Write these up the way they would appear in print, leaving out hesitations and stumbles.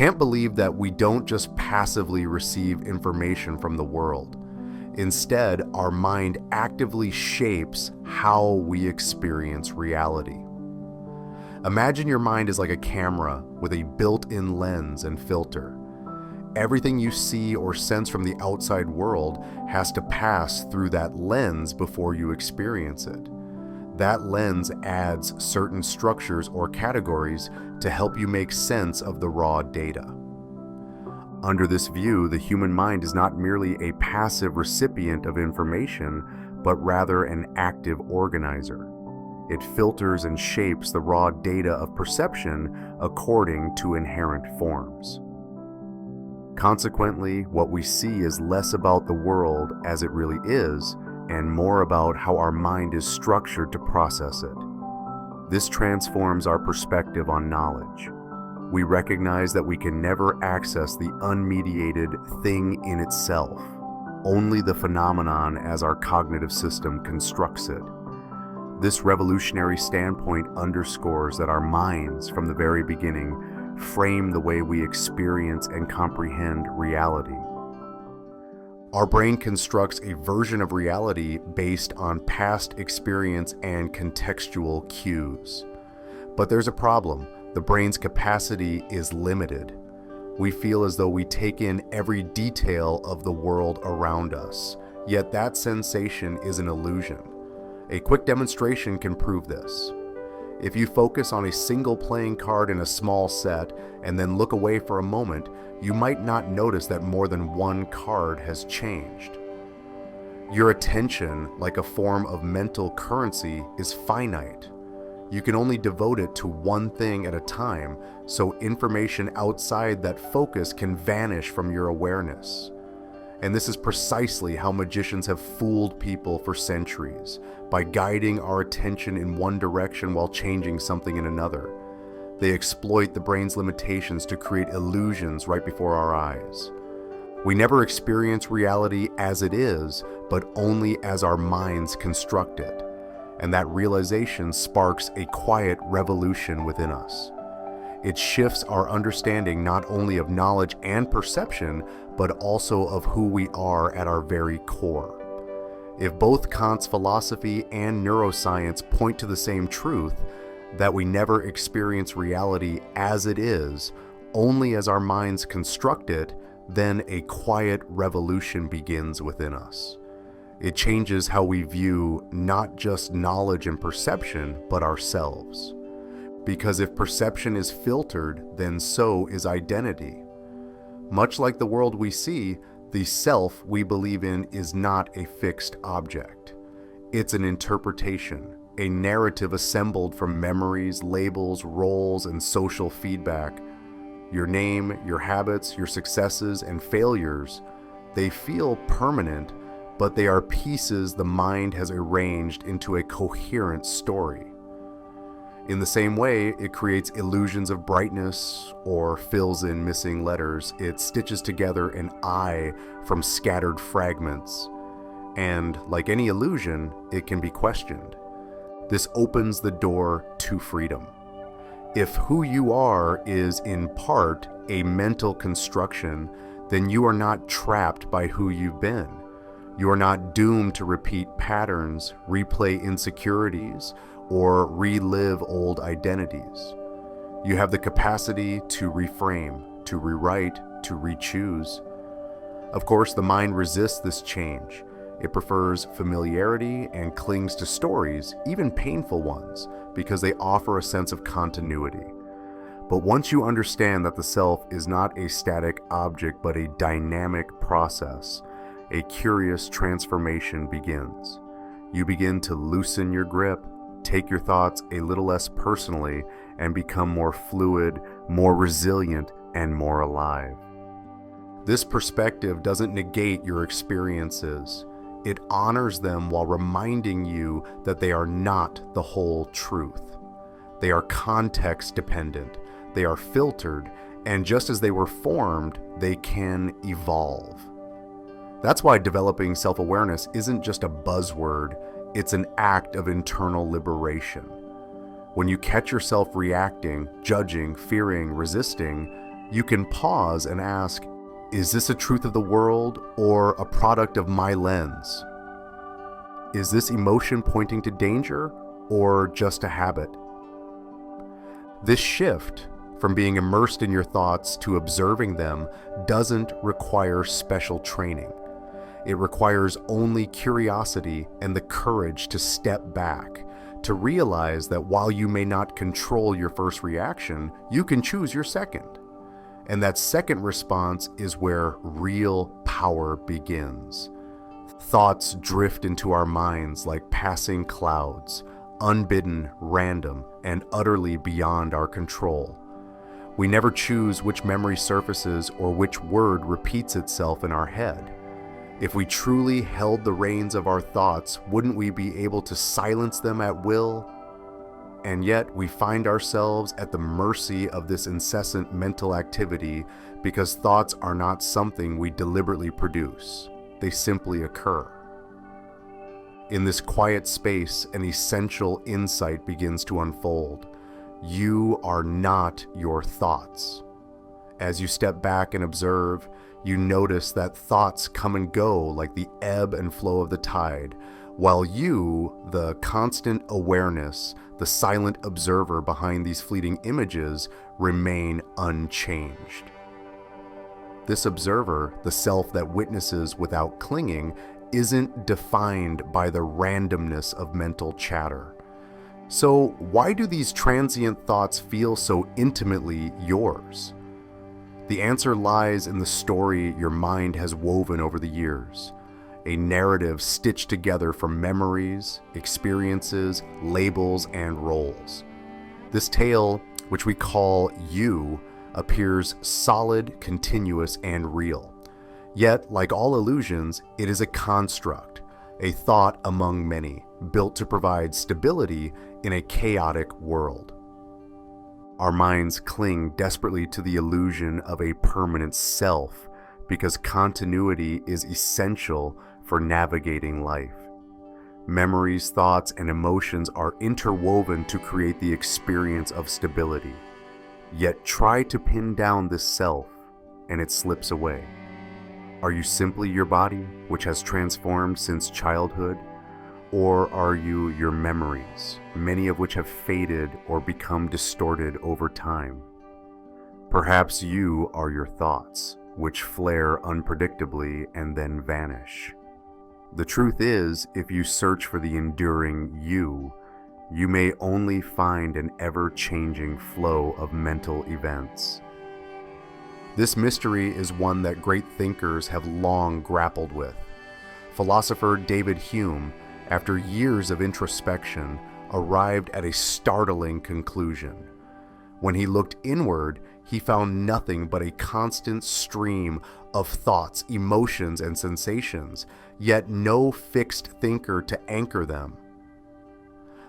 Kant believed that we don't just passively receive information from the world. Instead, our mind actively shapes how we experience reality. Imagine your mind is like a camera with a built-in lens and filter. Everything you see or sense from the outside world has to pass through that lens before you experience it. That lens adds certain structures or categories to help you make sense of the raw data. Under this view, the human mind is not merely a passive recipient of information, but rather an active organizer. It filters and shapes the raw data of perception according to inherent forms. Consequently, what we see is less about the world as it really is, and more about how our mind is structured to process it. This transforms our perspective on knowledge. We recognize that we can never access the unmediated thing in itself, only the phenomenon as our cognitive system constructs it. This revolutionary standpoint underscores that our minds, from the very beginning, frame the way we experience and comprehend reality. Our brain constructs a version of reality based on past experience and contextual cues. But there's a problem. The brain's capacity is limited. We feel as though we take in every detail of the world around us, yet that sensation is an illusion. A quick demonstration can prove this. If you focus on a single playing card in a small set and then look away for a moment, you might not notice that more than one card has changed. Your attention, like a form of mental currency, is finite. You can only devote it to one thing at a time, so information outside that focus can vanish from your awareness. And this is precisely how magicians have fooled people for centuries, by guiding our attention in one direction while changing something in another. They exploit the brain's limitations to create illusions right before our eyes. We never experience reality as it is, but only as our minds construct it. And that realization sparks a quiet revolution within us. It shifts our understanding not only of knowledge and perception, but also of who we are at our very core. If both Kant's philosophy and neuroscience point to the same truth, that we never experience reality as it is, only as our minds construct it, then a quiet revolution begins within us. It changes how we view not just knowledge and perception, but ourselves. Because if perception is filtered, then so is identity. Much like the world we see, the self we believe in is not a fixed object. It's an interpretation, a narrative assembled from memories, labels, roles, and social feedback. Your name, your habits, your successes, and failures, they feel permanent, but they are pieces the mind has arranged into a coherent story. In the same way, it creates illusions of brightness or fills in missing letters. It stitches together an I from scattered fragments. And like any illusion, it can be questioned. This opens the door to freedom. If who you are is in part a mental construction, then you are not trapped by who you've been. You are not doomed to repeat patterns, replay insecurities, or relive old identities. You have the capacity to reframe, to rewrite, to re-choose. Of course, the mind resists this change. It prefers familiarity and clings to stories, even painful ones, because they offer a sense of continuity. But once you understand that the self is not a static object but a dynamic process, a curious transformation begins. You begin to loosen your grip, take your thoughts a little less personally, and become more fluid, more resilient, and more alive. This perspective doesn't negate your experiences. It honors them while reminding you that they are not the whole truth. They are context dependent, they are filtered, and just as they were formed, they can evolve. That's why developing self-awareness isn't just a buzzword, it's an act of internal liberation. When you catch yourself reacting, judging, fearing, resisting, You can pause and ask, is this a truth of the world or a product of my lens? Is this emotion pointing to danger or just a habit? This shift from being immersed in your thoughts to observing them doesn't require special training. It requires only curiosity and the courage to step back, to realize that while you may not control your first reaction, you can choose your second. And that second response is where real power begins. Thoughts drift into our minds like passing clouds, unbidden, random, and utterly beyond our control. We never choose which memory surfaces or which word repeats itself in our head. If we truly held the reins of our thoughts, wouldn't we be able to silence them at will? And yet we find ourselves at the mercy of this incessant mental activity because thoughts are not something we deliberately produce. They simply occur. In this quiet space, an essential insight begins to unfold. You are not your thoughts. As you step back and observe, you notice that thoughts come and go like the ebb and flow of the tide, while you, the constant awareness, the silent observer behind these fleeting images, remain unchanged. This observer, the self that witnesses without clinging, isn't defined by the randomness of mental chatter. So why do these transient thoughts feel so intimately yours? The answer lies in the story your mind has woven over the years, a narrative stitched together from memories, experiences, labels, and roles. This tale, which we call you, appears solid, continuous, and real. Yet, like all illusions, it is a construct, a thought among many, built to provide stability in a chaotic world. Our minds cling desperately to the illusion of a permanent self because continuity is essential for navigating life. Memories, thoughts, and emotions are interwoven to create the experience of stability. Yet try to pin down this self, and it slips away. Are you simply your body, which has transformed since childhood? Or are you your memories, many of which have faded or become distorted over time? Perhaps you are your thoughts, which flare unpredictably and then vanish. The truth is, if you search for the enduring you may only find an ever-changing flow of mental events. This mystery is one that great thinkers have long grappled with. Philosopher David Hume, after years of introspection, arrived at a startling conclusion. When he looked inward, he found nothing but a constant stream of thoughts, emotions, and sensations, yet no fixed thinker to anchor them.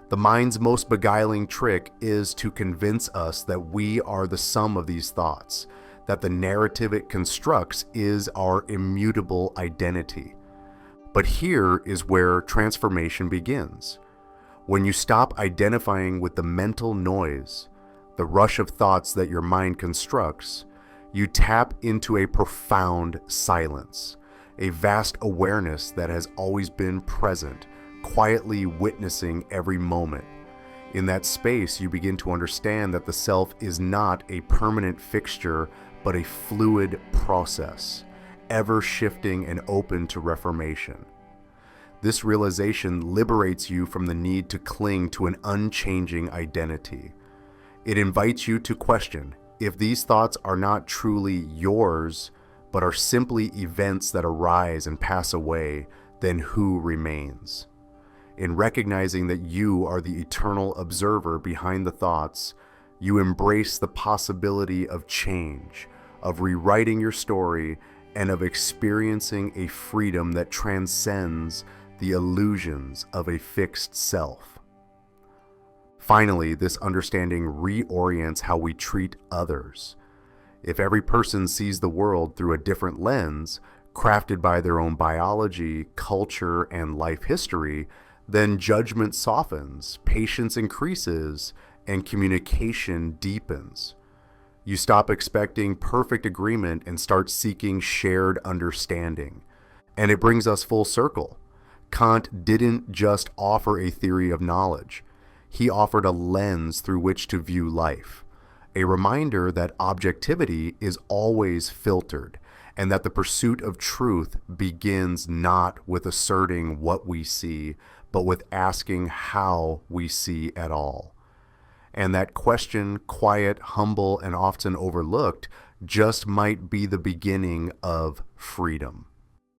The mind's most beguiling trick is to convince us that we are the sum of these thoughts, that the narrative it constructs is our immutable identity. But here is where transformation begins. When you stop identifying with the mental noise, the rush of thoughts that your mind constructs, you tap into a profound silence, a vast awareness that has always been present, quietly witnessing every moment. In that space, you begin to understand that the self is not a permanent fixture, but a fluid process, ever shifting and open to reformation. This realization liberates you from the need to cling to an unchanging identity. It invites you to question if these thoughts are not truly yours, but are simply events that arise and pass away, then who remains? In recognizing that you are the eternal observer behind the thoughts, you embrace the possibility of change, of rewriting your story, and of experiencing a freedom that transcends the illusions of a fixed self. Finally, this understanding reorients how we treat others. If every person sees the world through a different lens, crafted by their own biology, culture, and life history, then judgment softens, patience increases, and communication deepens. You stop expecting perfect agreement and start seeking shared understanding. And it brings us full circle. Kant didn't just offer a theory of knowledge. He offered a lens through which to view life, a reminder that objectivity is always filtered, and that the pursuit of truth begins not with asserting what we see, but with asking how we see at all. And that question, quiet, humble, and often overlooked, just might be the beginning of freedom.